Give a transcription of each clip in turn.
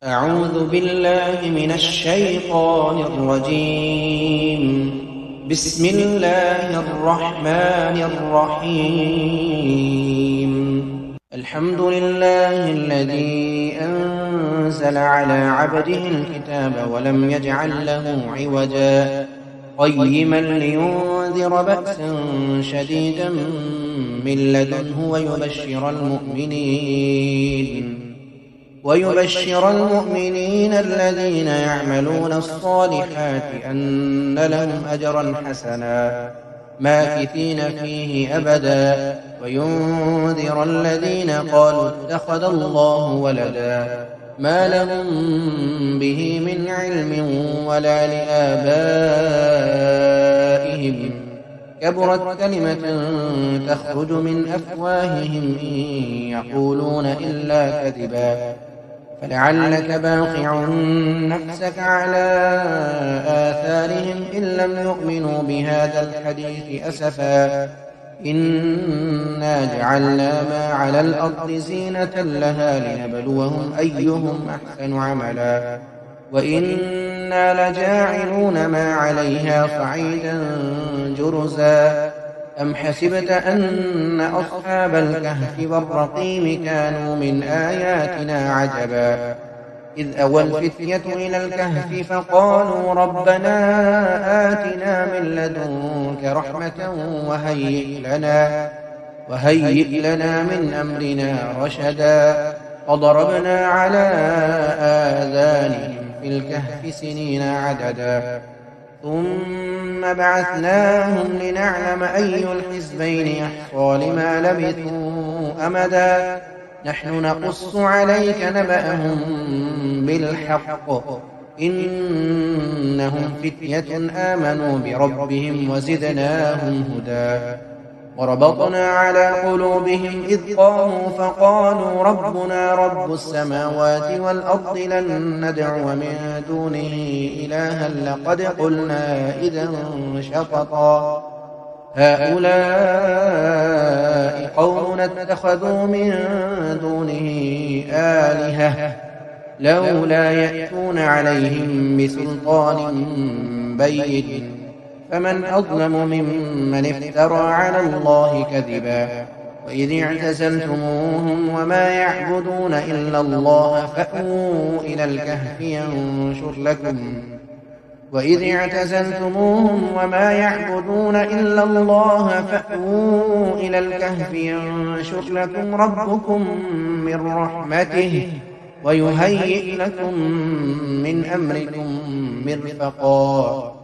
أعوذ بالله من الشيطان الرجيم. بسم الله الرحمن الرحيم. الحمد لله الذي أنزل على عبده الكتاب ولم يجعل له عوجا قيما لينذر بأسا شديدا من لدنه ويبشر المؤمنين الذين يعملون الصالحات أن لهم أجرا حسنا ماكثين فيه أبدا وينذر الذين قالوا اتخذ الله ولدا ما لهم به من علم ولا لآبائهم كبرت كلمة تخرج من أفواههم إن يقولون إلا كذبا فلعلك باخع نفسك على آثارهم إن لم يؤمنوا بهذا الحديث أسفا إنا جعلنا ما على الأرض زينة لها لنبلوهم أيهم أحسن عملا وإنا لجاعلون ما عليها صعيدا جرزا أم حسبت أن أصحاب الكهف والرقيم كانوا من آياتنا عجبا إذ أوى الفتية إلى الكهف فقالوا ربنا آتنا من لدنك رحمة وهيئ لنا من أمرنا رشدا فضربنا على آذانهم في الكهف سنين عددا ثم بعثناهم لنعلم أي الحزبين أحصى لما لبثوا أمدا نحن نقص عليك نبأهم بالحق إنهم فتية آمنوا بربهم وزدناهم هدى وربطنا على قلوبهم إذ قاموا فقالوا ربنا رب السماوات والأرض لن ندعو من دونه إلها لقد قلنا إذا شططا هؤلاء قومنا اتخذوا من دونه آلهة لولا يأتون عليهم بسلطان بين فمن أظلم ممن افترى على الله كذبا وإذ اعتزلتموهم وما يعبدون إلا الله فأووا إلى الكهف ينشر لكم ربكم من رحمته ويهيئ لكم من أمركم مرفقا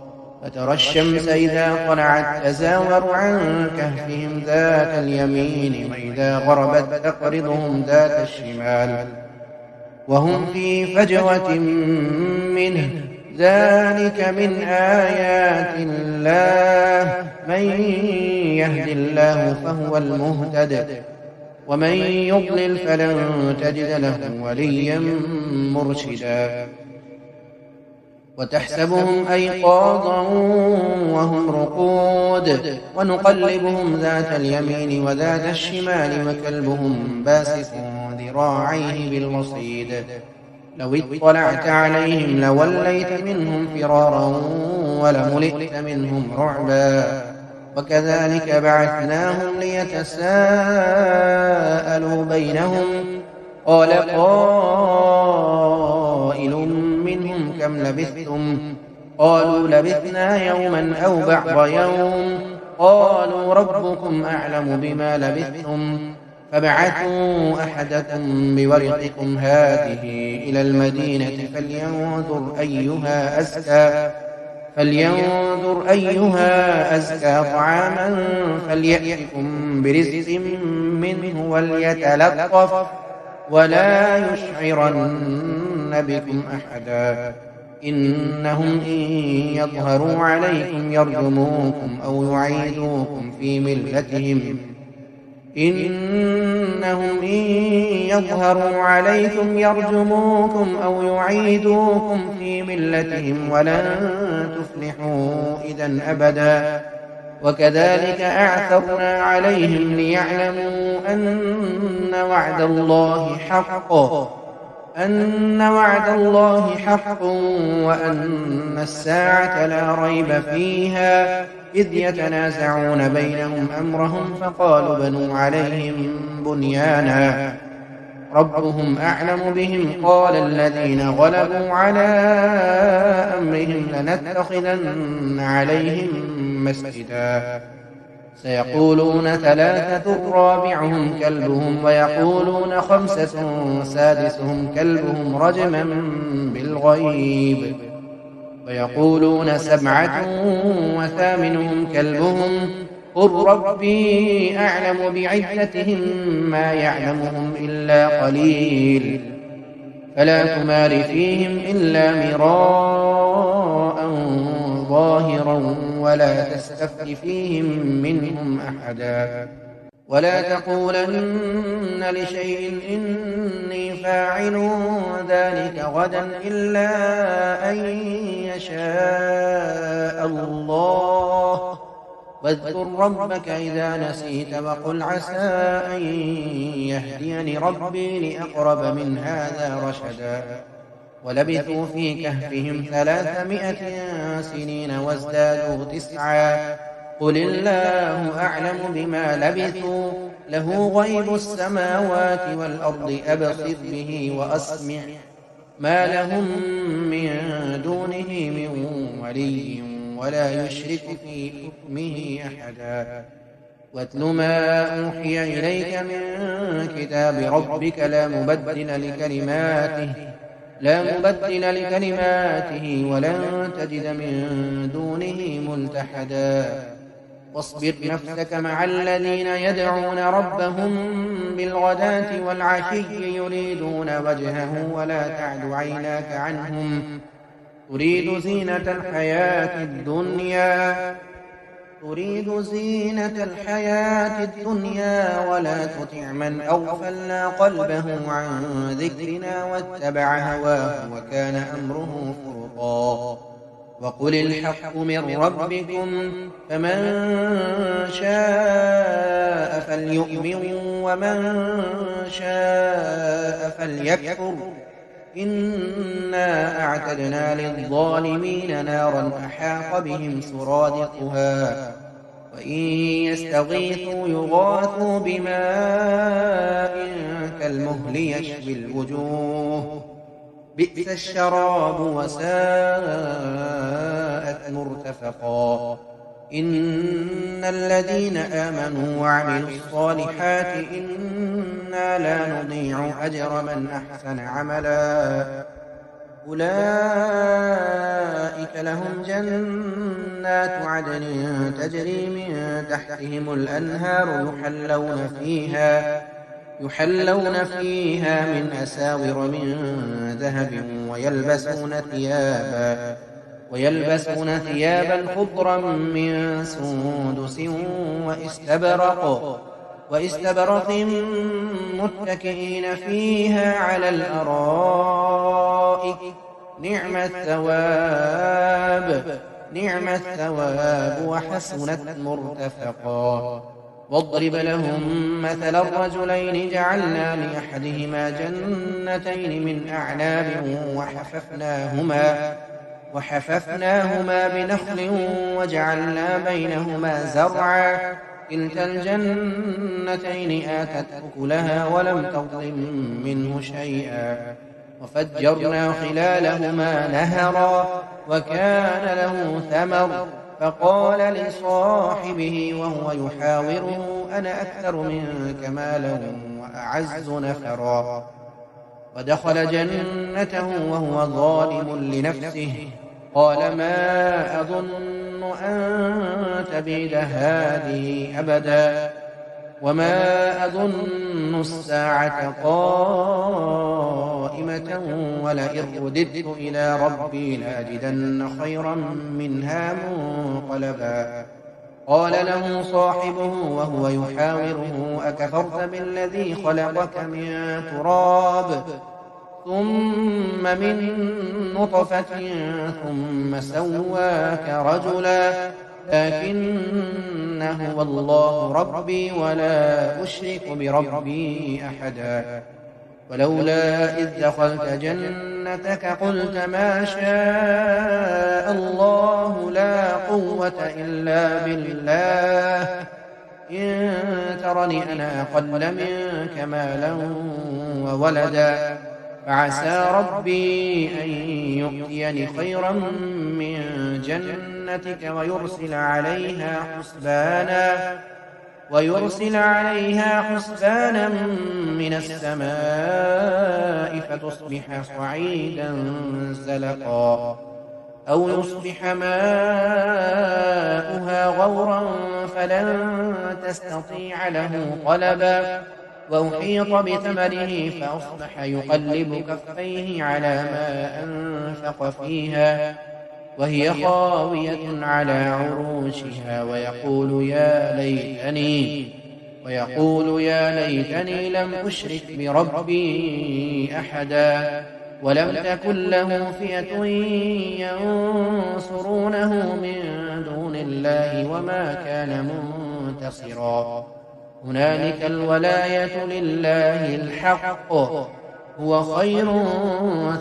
فترى الشمس إذا طلعت تزاور عن كهفهم ذات اليمين وإذا غربت تقرضهم ذات الشمال وهم في فجوة منه ذلك من آيات الله من يهد الله فهو المهتد ومن يضلل فلن تجد له وليا مرشدا وتحسبهم أيقاظا وهم رقود ونقلبهم ذات اليمين وذات الشمال وكلبهم باسط ذراعيه بالوصيد لو اطلعت عليهم لوليت منهم فرارا ولملئت منهم رعبا وكذلك بعثناهم ليتساءلوا بينهم قال قائل منهم كم لبثتم قالوا لبثنا يوما أو بعض يوم قالوا ربكم أعلم بما لبثتم فابعثوا أحدكم بورقكم هذه إلى المدينة فلينظر أيها أزكى طعاما فليأتكم برزق منه وليتلطف ولا يشعرن بكم أحدا إنهم إن يظهروا عليكم يرجموكم أو يعيدوكم في ملتهم ولن تفلحوا إذا أبدا وكذلك أعثرنا عليهم ليعلموا أن وعد الله حق أن وعد الله حق وأن الساعة لا ريب فيها إذ يتنازعون بينهم أمرهم فقالوا بنوا عليهم بنيانا ربهم أعلم بهم قال الذين غلبوا على أمرهم لنتخذن عليهم مسجدا سيقولون ثلاثة رابعهم كلبهم ويقولون خمسة سادسهم كلبهم رجما بالغيب ويقولون سبعة وثامنهم كلبهم قل ربي أعلم بعدتهم ما يعلمهم إلا قليل فلا تمار فيهم إلا مراء ظاهرا ولا تستفت فيهم منهم أحدا ولا تقولن لشيء إني فاعل ذلك غدا إلا أن يشاء الله واذكر ربك إذا نسيت وقل عسى أن يهديني ربي لأقرب من هذا رشدا ولبثوا في كهفهم 300 سنين وازدادوا 9 قل الله أعلم بما لبثوا له غيب السماوات والأرض أبصر به وأسمع ما لهم من دونه من ولي ولا يشرك في حكمه أحدا واتل ما أوحي إليك من كتاب ربك لا مبدل لكلماته ولن تجد من دونه ملتحدا واصبر نفسك مع الذين يدعون ربهم بالغداة والعشي يريدون وجهه ولا تعد عيناك عنهم تريد زينة الحياة الدنيا ولا تطع من أغفلنا قلبه عن ذكرنا واتبع هواه وكان أمره فرطا وقل الحق من ربكم فمن شاء فليؤمن ومن شاء فليكفر إنا أعتدنا للظالمين نارا أحاط بهم سرادقها وإن يستغيثوا يغاثوا بماء كالمهل يشوي الوجوه بئس الشراب وساءت مرتفقا إن الذين آمنوا وعملوا الصالحات إنا لا نضيع أجر من أحسن عملا أولئك لهم جنات عدن تجري من تحتهم الأنهار يحلون فيها من أساور من ذهب ويلبسون ثيابا خضرا من سندس واستبرق متكئين فيها على الأرائك نعم الثواب وحسنت مرتفقا واضرب لهم مثل الرجلين جعلنا لأحدهما جنتين من أعناب وحففناهما بنخل وجعلنا بينهما زرعا كلتا الجنتين آتت أكلها ولم تظلم منه شيئا وفجرنا خلالهما نهرا وكان له ثمر فقال لصاحبه وهو يحاوره أنا أكثر منك مالا وأعز نفرا ودخل جنته وهو ظالم لنفسه قال ما أظن أن تبيد هذه أبدا وما أظن الساعة قائمة ولئن رددت إلى ربي لأجدن خيرا منها منقلبا قال له صاحبه وهو يحاوره أكفرت بالذي خلقك من تراب ثم من نطفة ثم سواك رجلا لكن هو الله ربي ولا أشرك بربي أحدا ولولا إذ دخلت جنتك قلت ما شاء الله لا قوة إلا بالله إن ترني أنا أقل منك مالا وولدا فعسى ربي أن يؤتيني خيرا من جنتك ويرسل عليها حسبانا من السماء فتصبح صعيدا زلقا أو يصبح ماؤها غورا فلن تستطيع له طلبا وأحيط بثمره فأصبح يقلب كفيه على ما أنفق فيها وهي خاوية على عروشها ويقول يا ليتني لم أشرك بربي أحدا ولم تكن له فئة ينصرونه من دون الله وما كان منتصرا هنالك الولاية لله الحق هو خير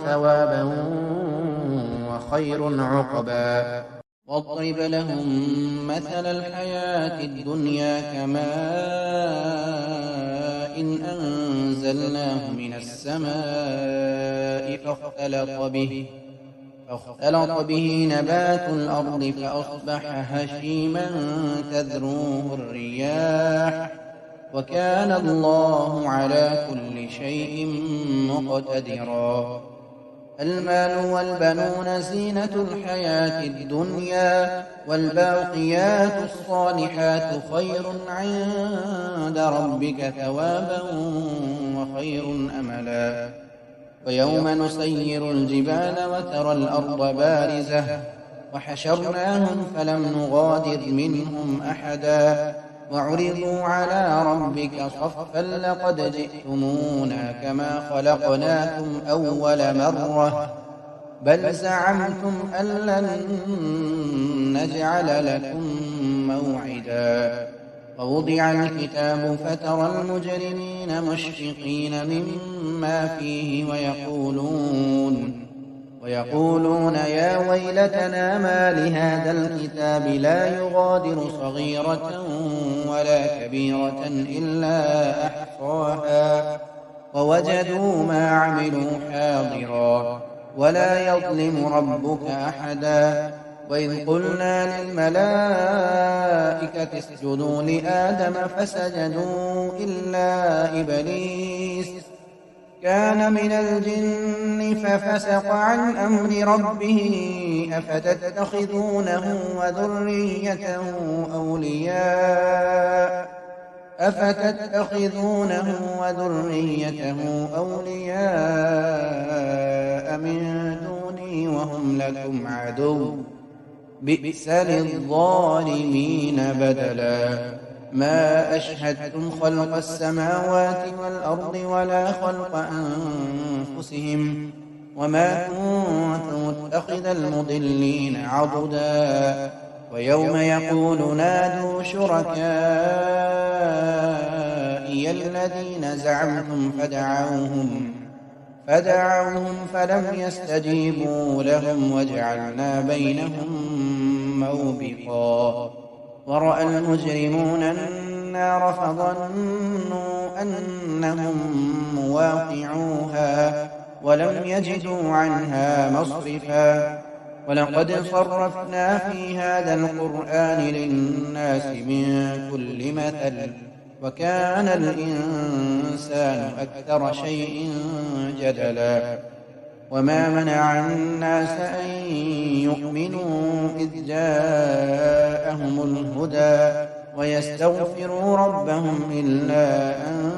ثوابا وخير عقبا واضرب لهم مثل الحياة الدنيا كماء إن أنزلناه من السماء فاختلط به نبات الأرض فأصبح هشيما تذروه الرياح وكان الله على كل شيء مقتدرا المال والبنون زينة الحياة الدنيا والباقيات الصالحات خير عند ربك ثوابا وخير أملا ويوم نسير الجبال وترى الأرض بارزة وحشرناهم فلم نغادر منهم أحدا وعرضوا على ربك صفا لقد جئتمونا كما خلقناكم أول مرة بل زعمتم أن لن نجعل لكم موعدا ووضع الكتاب فترى المجرمين مشفقين مما فيه ويقولون يا ويلتنا ما لهذا الكتاب لا يغادر صغيرة ولا كبيرة إلا أحصاها ووجدوا ما عملوا حاضرا ولا يظلم ربك أحدا وإذ قلنا للملائكة اسجدوا لآدم فسجدوا إلا إبليس كان من الجن ففسق عن أمر ربه أفتتخذونه وذريته أولياء من دوني وهم لكم عدو بئس للظالمين بدلا ما أشهدتم خلق السماوات والأرض ولا خلق أنفسهم وما كنت متخذ المضلين عضدا ويوم يقول نادوا شركائي الذين زعمتم فدعوهم فلم يستجيبوا لهم وجعلنا بينهم موبقا ورأى المجرمون النار فظنوا أنهم مواقعوها ولم يجدوا عنها مصرفا ولقد صرفنا في هذا القرآن للناس من كل مثل وكان الإنسان أكثر شيء جدلا وما منع الناس أن يؤمنوا إذ جاءهم الهدى ويستغفروا ربهم إلا أن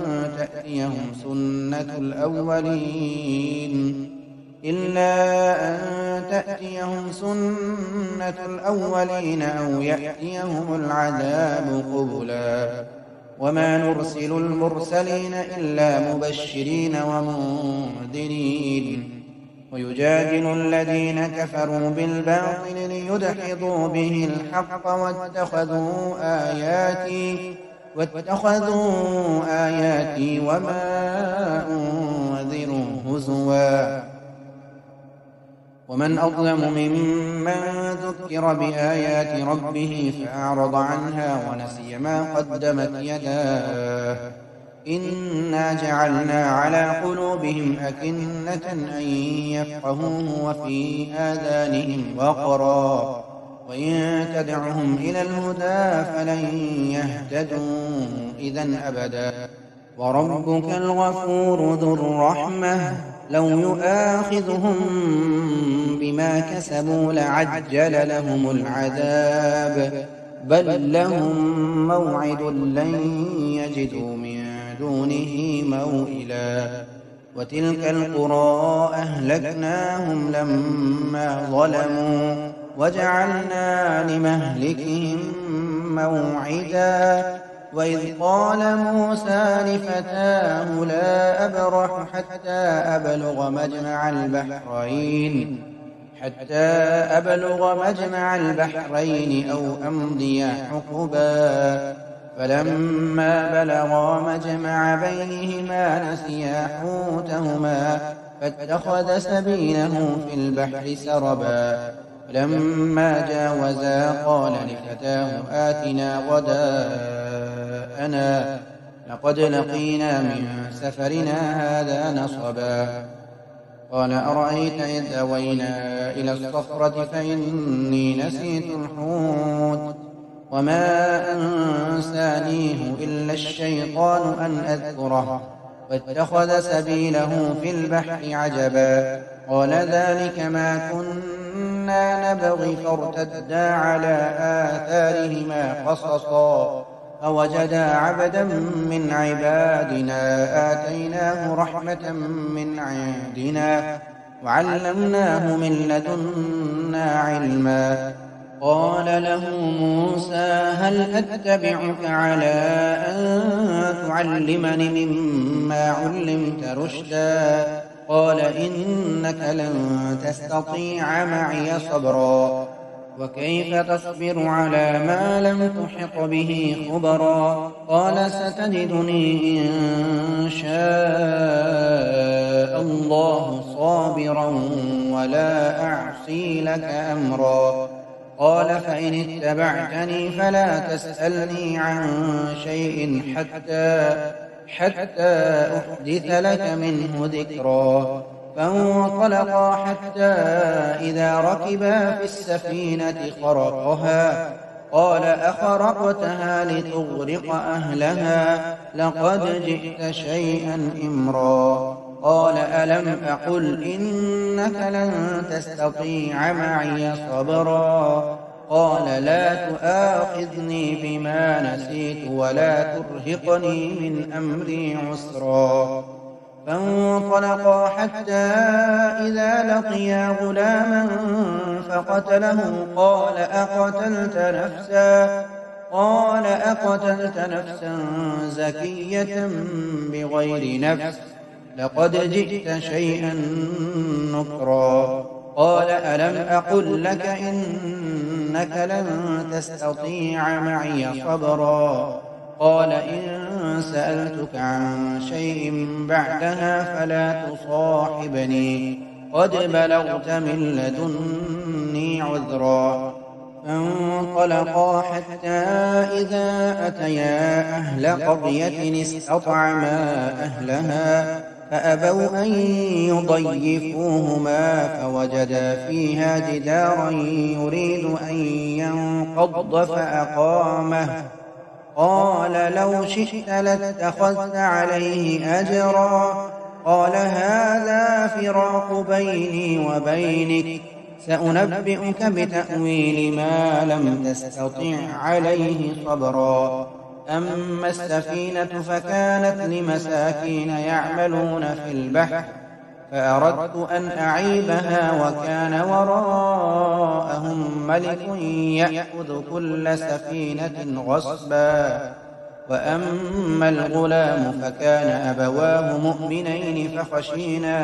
تأتيهم سنة الأولين أو يأتيهم العذاب قبلا وما نرسل المرسلين إلا مبشرين ومنذرين ويجادل الذين كفروا بالباطل ليدحضوا به الحق واتخذوا آياتي وما هزوا ومن أظلم ممن ذكر بآيات ربه فأعرض عنها ونسي ما قدمت يداه إنا جعلنا على قلوبهم أكنة أن يفقهوه وفي آذانهم وقرا وإن تدعهم إلى الهدى فلن يهتدوا إذا أبدا وربك الغفور ذو الرحمة لو يؤاخذهم بما كسبوا لعجل لهم العذاب بل لهم موعد لن يجدوا من دونه موئلا وتلك القرى أهلكناهم لما ظلموا وجعلنا لمهلكهم موعدا وإذ قال موسى لفتاه لا أبرح حتى أبلغ مجمع البحرين أو أمضي حقبا فلما بلغا مجمع بينهما نسيا حوتهما فاتخذ سبيله في البحر سربا فلما جاوزا قال لفتاه آتنا غداءنا لقد لقينا من سفرنا هذا نصبا قال أرأيت إذ أوينا إلى الصخرة فإني نسيت الحوت وما أنسانيه إلا الشيطان أن أذكره واتخذ سبيله في البحر عجبا قال ذلك ما كنا نبغي فارتدا على آثارهما قصصا فوجدا عبدا من عبادنا آتيناه رحمة من عندنا وعلمناه من لدنا علما قال له موسى هل أتبعك على أن تعلمني مما علمت رشدا قال إنك لن تستطيع معي صبرا وكيف تصبر على ما لم تحط به خبرا قال ستجدني إن شاء الله صابرا ولا أعصي لك أمرا قال فإن اتبعتني فلا تسألني عن شيء حتى أحدث لك منه ذكرا فانطلقا حتى إذا ركبا في السفينة خرقها قال أخرقتها لتغرق أهلها لقد جئت شيئا إمرا قال ألم أقل إنك لن تستطيع معي صبرا قال لا تؤاخذني بما نسيت ولا ترهقني من أمري عسرا فانطلقا حتى إذا لقيا غلاما فقتله قال أقتلت نفسا زكية بغير نفس لقد جئت شيئا نكرا قال ألم أقل لك إنك لن تستطيع معي صبرا قال إن سألتك عن شيء بعدها فلا تصاحبني قد بلغت من لدني عذرا فانطلقا حتى إذا أتيا أهل قرية استطعما أهلها فأبوا أن يضيفوهما فوجدا فيها جدارا يريد أن ينقض فأقامه قال لو شئت لاتخذت عليه أجرا قال هذا فراق بيني وبينك سأنبئك بتأويل ما لم تستطع عليه صبرا أما السفينة فكانت لمساكين يعملون في البحر فأردت أن أعيبها وكان وراءهم ملك يأخذ كل سفينة غصبا وأما الغلام فكان أبواه مؤمنين فخشينا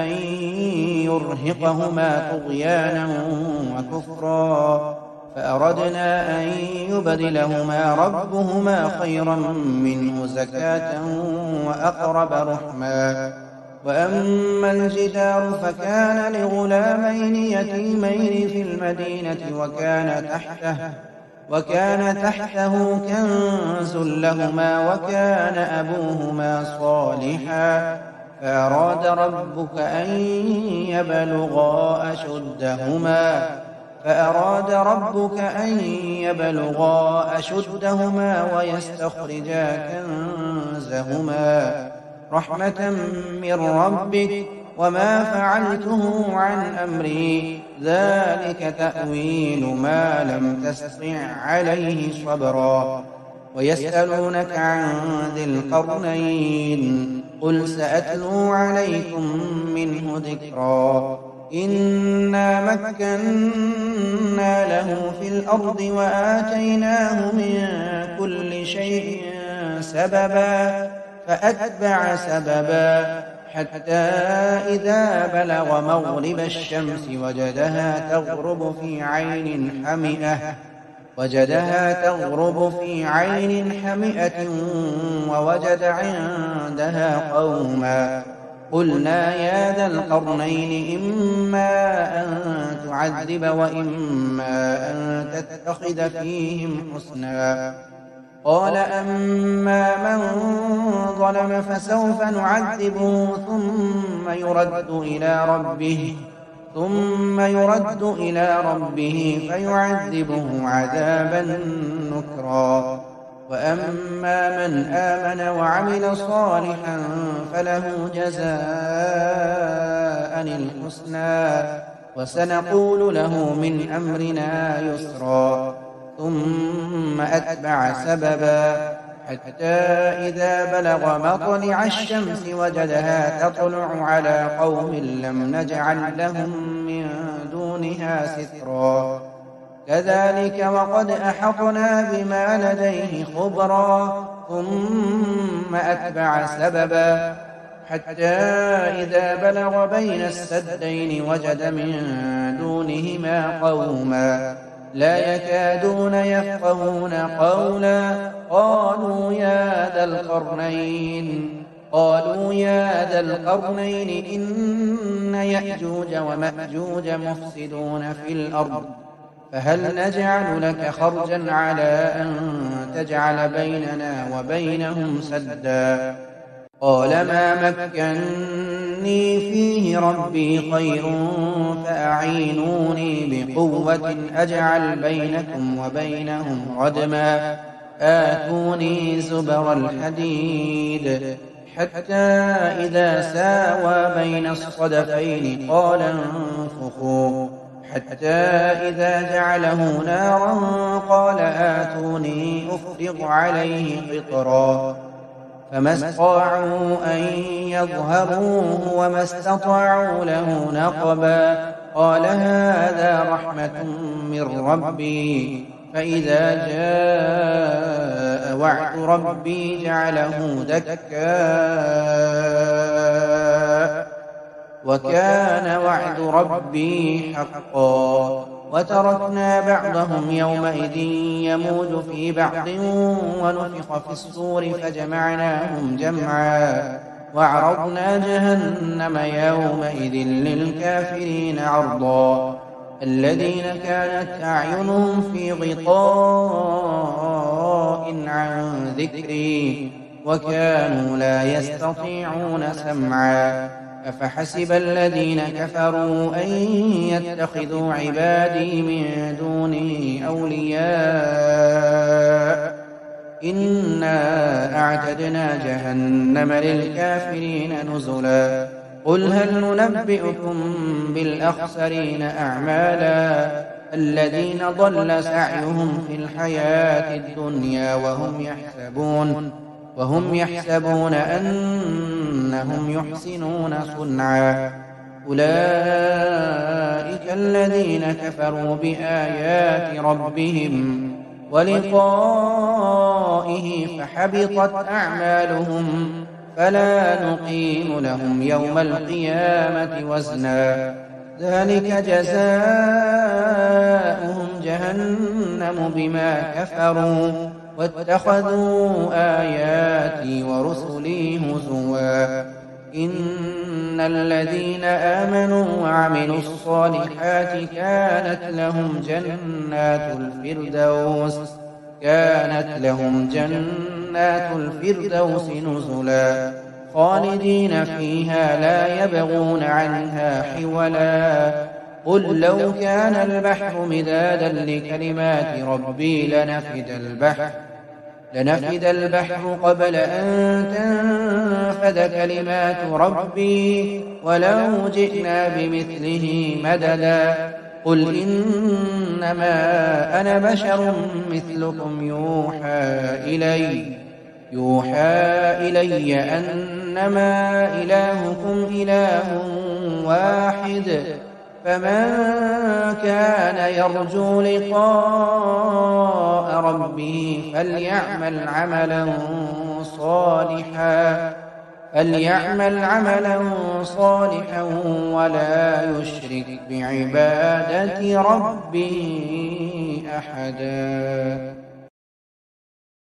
أن يرهقهما طغيانا وكفرا فأردنا أن يبدلهما ربهما خيرا منه زكاة وأقرب رحما. وأما الجدار فكان لغلامين يتيمين في المدينة وكان تحته كنز لهما وكان أبوهما صالحا فأراد ربك أن يبلغا أشدهما ويستخرجا كنزهما رحمة من ربك وما فعلته عن أمري ذلك تأويل ما لم تستطع عليه صبرا. ويسألونك عن ذي القرنين قل سأتلو عليكم منه ذكرا. إنا مكنا له في الأرض وآتيناه من كل شيء سببا فأتبع سببا حتى إذا بلغ مغرب الشمس وجدها تغرب في عين حمئة ووجد عندها قوما قلنا يا ذا القرنين إما أن تعذب وإما أن تتخذ فيهم حسنا. قال أما من ظلم فسوف نعذبه ثم يرد إلى ربه فيعذبه عذابا نكرا. وأما من آمن وعمل صالحا فله جزاء الحسنى وسنقول له من أمرنا يسرا. ثم أتبع سببا حتى إذا بلغ مطلع الشمس وجدها تطلع على قوم لم نجعل لهم من دونها سترا. كذلك وقد أحطنا بما لديه خبرا. ثم أتبع سببا حتى إذا بلغ بين السدين وجد من دونهما قوما لا يكادون يفقهون قولا قالوا يا ذا القرنين إن يأجوج ومأجوج مفسدون في الأرض فهل نجعل لك خرجا على أن تجعل بيننا وبينهم سدا. قال ما مكني فيه ربي خير فأعينوني بقوة أجعل بينكم وبينهم ردما. آتوني زبر الحديد حتى إذا ساوى بين الصدفين قال انفخوا حتى إذا جعله نارا قال آتوني أفرغ عليه قطرا. فما استطاعوا أن يظهروه وما استطاعوا له نقبا. قال هذا رحمة من ربي فإذا جاء وعد ربي جعله دكا وكان وعد ربي حقا. وتركنا بعضهم يومئذ يموج في بعض ونفخ في الصور فجمعناهم جمعا وعرضنا جهنم يومئذ للكافرين عرضا. الذين كانت أعينهم في غطاء عن ذكري وكانوا لا يستطيعون سمعا. أفحسب الذين كفروا أن يتخذوا عبادي من دونه أولياء إنا أعتدنا جهنم للكافرين نزلا. قل هل ننبئكم بالأخسرين أعمالا الذين ضل سعيهم في الحياة الدنيا وهم يحسبون أنهم يحسنون صنعا. أولئك الذين كفروا بآيات ربهم ولقائه فحبطت أعمالهم فلا نقيم لهم يوم القيامة وزنا. ذلك جزاؤهم جهنم بما كفروا واتخذوا آياتي ورسلي هزوا إن الذين آمنوا وعملوا الصالحات كانت لهم جنات الفردوس نزلا خالدين فيها لا يبغون عنها حولا قل لو كان البحر مدادا لكلمات ربي لنفد البحر قبل أن تنفد كلمات ربي ولو جئنا بمثله مددا قل إنما أنا بشر مثلكم يوحى إلي أنما إلهكم إله واحد فمن كان يرجو لقاء ربه فليعمل عملا صالحا ولا يشرك بعبادة ربه أحدا.